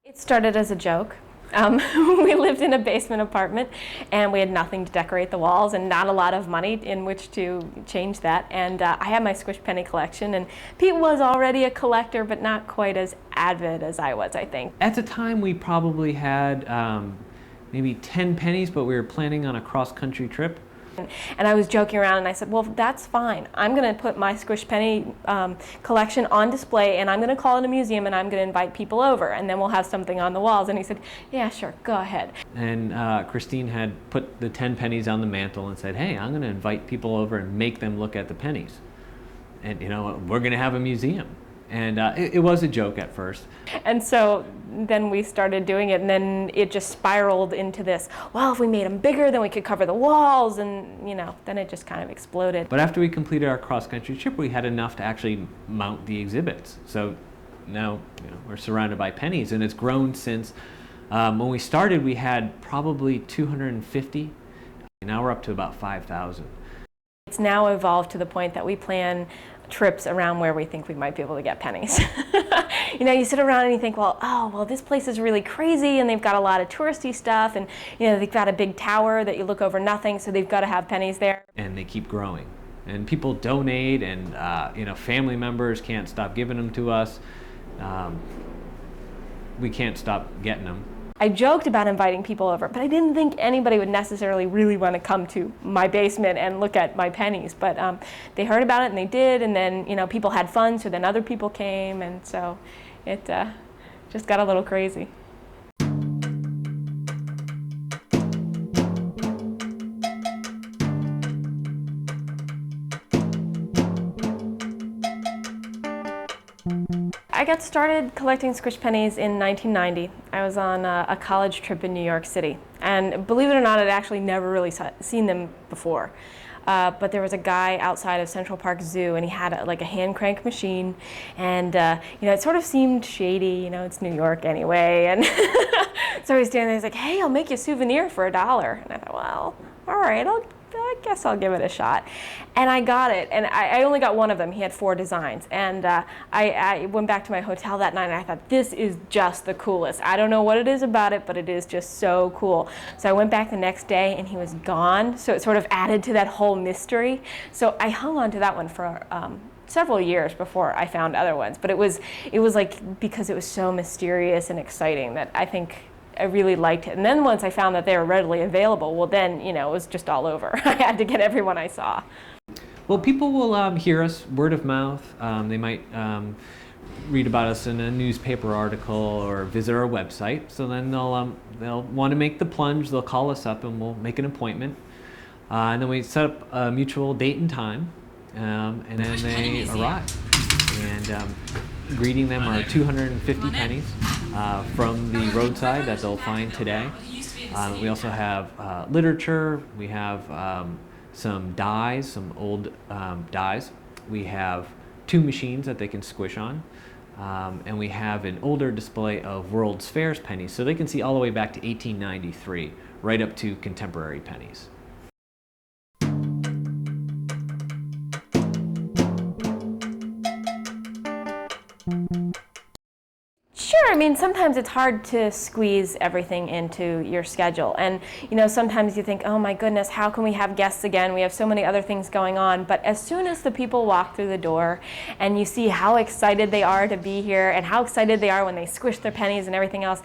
It started as a joke. We lived in a basement apartment and we had nothing to decorate the walls and not a lot of money in which to change that. And I had my Squished penny collection, and Pete was already a collector but not quite as avid as I was, I think. At the time we probably had maybe 10 pennies, but we were planning on a cross-country trip. And I was joking around and I said, well, that's fine. I'm going to put my Squished penny collection on display and I'm going to call it a museum and I'm going to invite people over and then we'll have something on the walls. And he said, yeah, sure, go ahead. And Christine had put the 10 pennies on the mantle and said, hey, I'm going to invite people over and make them look at the pennies. And, you know, we're going to have a museum. And it was a joke at first. And so then we started doing it, and then it just spiraled into this, well, if we made them bigger, then we could cover the walls, and, you know, then it just kind of exploded. But after we completed our cross-country trip, we had enough to actually mount the exhibits. So now, you know, we're surrounded by pennies, and it's grown since when we started, we had probably 250, and now we're up to about 5,000. It's now evolved to the point that we plan trips around where we think we might be able to get pennies. You know, you sit around and you think, well, this place is really crazy and they've got a lot of touristy stuff, and, you know, they've got a big tower that you look over nothing, so they've got to have pennies there. And they keep growing. And people donate, and, you know, family members can't stop giving them to us. We can't stop getting them. I joked about inviting people over, but I didn't think anybody would necessarily really want to come to my basement and look at my pennies. But they heard about it and they did, and then, you know, people had fun, so then other people came, and so it just got a little crazy. I got started collecting Squished pennies in 1990. I was on a college trip in New York City, and believe it or not, I'd actually never really seen them before. But there was a guy outside of Central Park Zoo, and he had like a hand crank machine, and you know, it sort of seemed shady. You know, it's New York anyway, and so he's standing there. He's like, "Hey, I'll make you a souvenir for $1." And I thought, well, all right, I guess I'll give it a shot. And I got it, and I only got one of them. He had 4 designs, and I went back to my hotel that night and I thought, this is just the coolest. I don't know what it is about it, but it is just so cool. So I went back the next day and he was gone, so it sort of added to that whole mystery. So I hung on to that one for several years before I found other ones, but it was like, because it was so mysterious and exciting, that I think I really liked it. And then once I found that they were readily available, well then, you know, it was just all over. I had to get everyone I saw. Well, people will hear us word of mouth. They might read about us in a newspaper article or visit our website. So then they'll want to make the plunge. They'll call us up and we'll make an appointment. And then we set up a mutual date and time, and then they arrive. And greeting them are 250 pennies from the roadside that they'll find today. We also have literature. We have some dies, some old dies. We have 2 machines that they can squish on. And we have an older display of World's Fairs pennies, so they can see all the way back to 1893, right up to contemporary pennies. Sure, I mean, sometimes it's hard to squeeze everything into your schedule. And, you know, sometimes you think, oh my goodness, how can we have guests again? We have so many other things going on. But as soon as the people walk through the door and you see how excited they are to be here and how excited they are when they squish their pennies and everything else,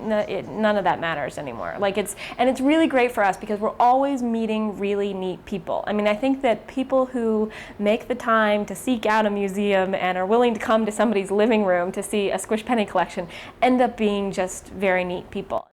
none of that matters anymore. Like it's really great for us because we're always meeting really neat people. I mean, I think that people who make the time to seek out a museum and are willing to come to somebody's living room to see a Squished penny collection end up being just very neat people.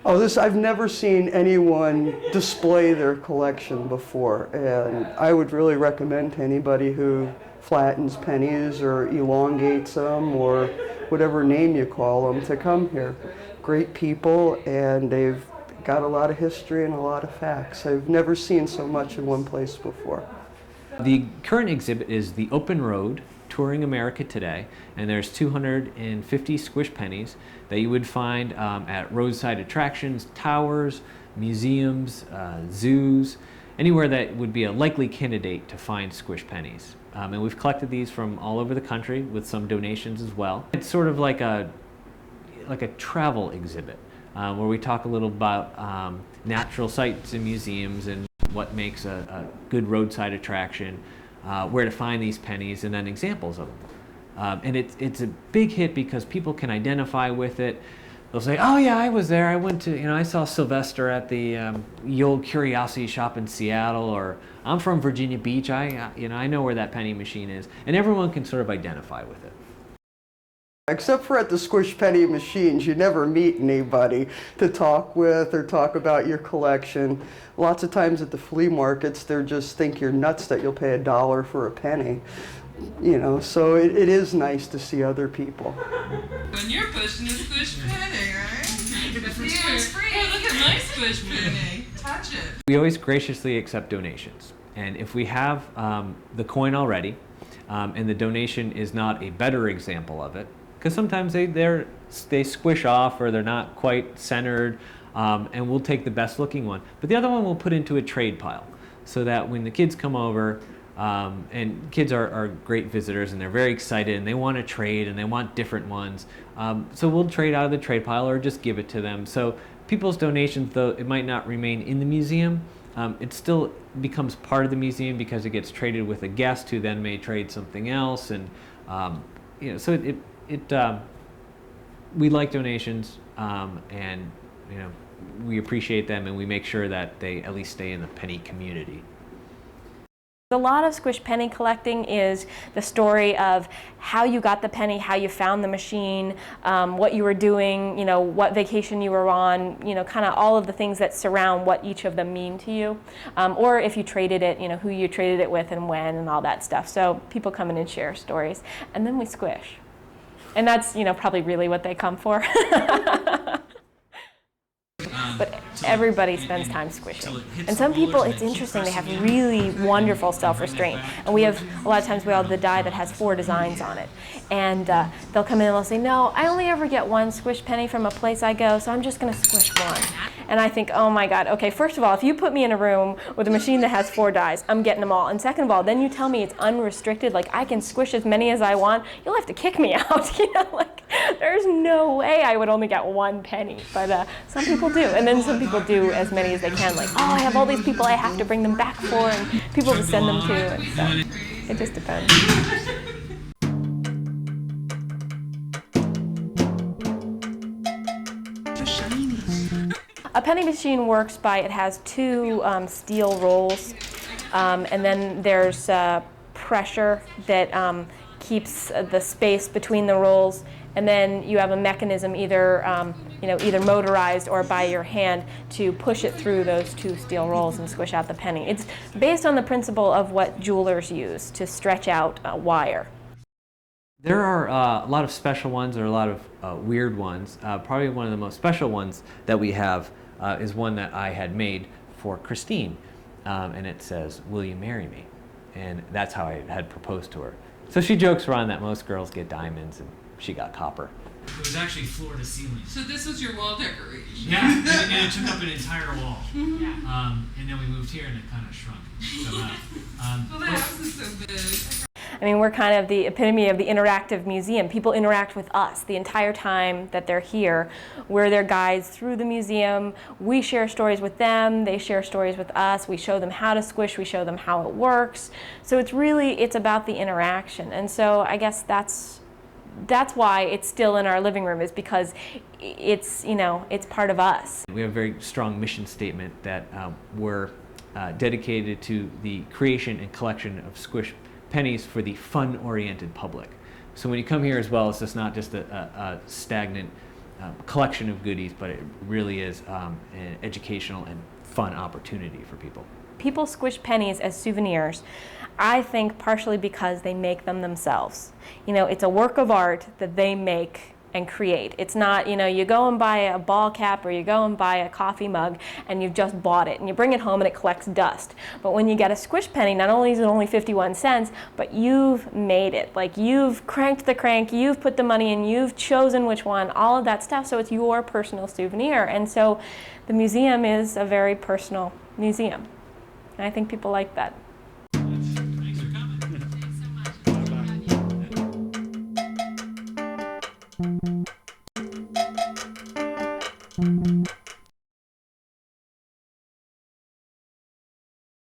Oh, I've never seen anyone display their collection before, and I would really recommend to anybody who flattens pennies or elongates them or whatever name you call them to come here. Great people, and they've got a lot of history and a lot of facts. I've never seen so much in one place before. The current exhibit is the Open Road, Touring America Today, and there's 250 Squished pennies that you would find at roadside attractions, towers, museums, zoos, anywhere that would be a likely candidate to find Squished pennies. And we've collected these from all over the country with some donations as well. It's sort of like a like a travel exhibit where we talk a little about natural sites and museums and what makes a good roadside attraction, where to find these pennies, and then examples of them. And it's a big hit because people can identify with it. They'll say, "Oh yeah, I was there. I went to, I saw Sylvester at the old Curiosity Shop in Seattle," or "I'm from Virginia Beach. I know where that penny machine is," and everyone can sort of identify with it. Except for at the Squished penny machines, you never meet anybody to talk with or talk about your collection. Lots of times at the flea markets, they just think you're nuts that you'll pay $1 for a penny. So it is nice to see other people. When you're pushing a Squished penny, right? Yeah, it's free. Oh, look at my Squished penny. Touch it. We always graciously accept donations. And if we have the coin already, and the donation is not a better example of it, because sometimes they squish off or they're not quite centered, and we'll take the best looking one. But the other one we'll put into a trade pile so that when the kids come over, and kids are great visitors and they're very excited and they want to trade and they want different ones. So we'll trade out of the trade pile or just give it to them. So people's donations, though it might not remain in the museum, it still becomes part of the museum because it gets traded with a guest who then may trade something else. And so we like donations, and we appreciate them, and we make sure that they at least stay in the penny community. A lot of Squished penny collecting is the story of how you got the penny, how you found the machine, what you were doing, what vacation you were on, kind of all of the things that surround what each of them mean to you. Or if you traded it, who you traded it with and when and all that stuff. So people come in and share stories. And then we squish. And that's, probably really what they come for. But everybody spends time squishing. And some people, it's interesting, they have really wonderful self-restraint. And we have, a lot of times we have the die that has 4 designs on it. And they'll come in and they'll say, "No, I only ever get one Squished penny from a place I go, so I'm just going to squish one." And I think, oh my God, okay, first of all, if you put me in a room with a machine that has 4 dies, I'm getting them all. And second of all, then you tell me it's unrestricted, like I can squish as many as I want, you'll have to kick me out. There's no way I would only get 1 penny. But some people do. And then some people do as many as they can, like, "Oh, I have all these people I have to bring them back for," and people to send them to. And so it just depends. A penny machine works by, it has 2 steel rolls, and then there's pressure that keeps the space between the rolls, and then you have a mechanism either motorized or by your hand to push it through those 2 steel rolls and squish out the penny. It's based on the principle of what jewelers use to stretch out wire. There are a lot of special ones or a lot of weird ones. Probably one of the most special ones that we have is one that I had made for Christine, and it says, "Will you marry me?" And that's how I had proposed to her. So she jokes around that most girls get diamonds and she got copper. It was actually floor to ceiling. So this was your wall decoration? Yeah, and it took up an entire wall. And then we moved here and it kind of shrunk. Well, the house is so big. I mean, we're kind of the epitome of the interactive museum. People interact with us the entire time that they're here. We're their guides through the museum. We share stories with them. They share stories with us. We show them how to squish. We show them how it works. So it's about the interaction. And so I guess that's why it's still in our living room, is because it's part of us. We have a very strong mission statement that we're dedicated to the creation and collection of Squished pennies for the fun-oriented public. So when you come here as well, it's just not just a stagnant collection of goodies, but it really is an educational and fun opportunity for people. People squish pennies as souvenirs, I think partially because they make them themselves. It's a work of art that they make and create. It's not, you go and buy a ball cap or you go and buy a coffee mug and you've just bought it and you bring it home and it collects dust. But when you get a Squished penny, not only is it only 51 cents, but you've made it. Like, you've cranked the crank, you've put the money in, you've chosen which one, all of that stuff. So it's your personal souvenir. And so the museum is a very personal museum. And I think people like that. Thanks for coming. Thanks so much. Bye.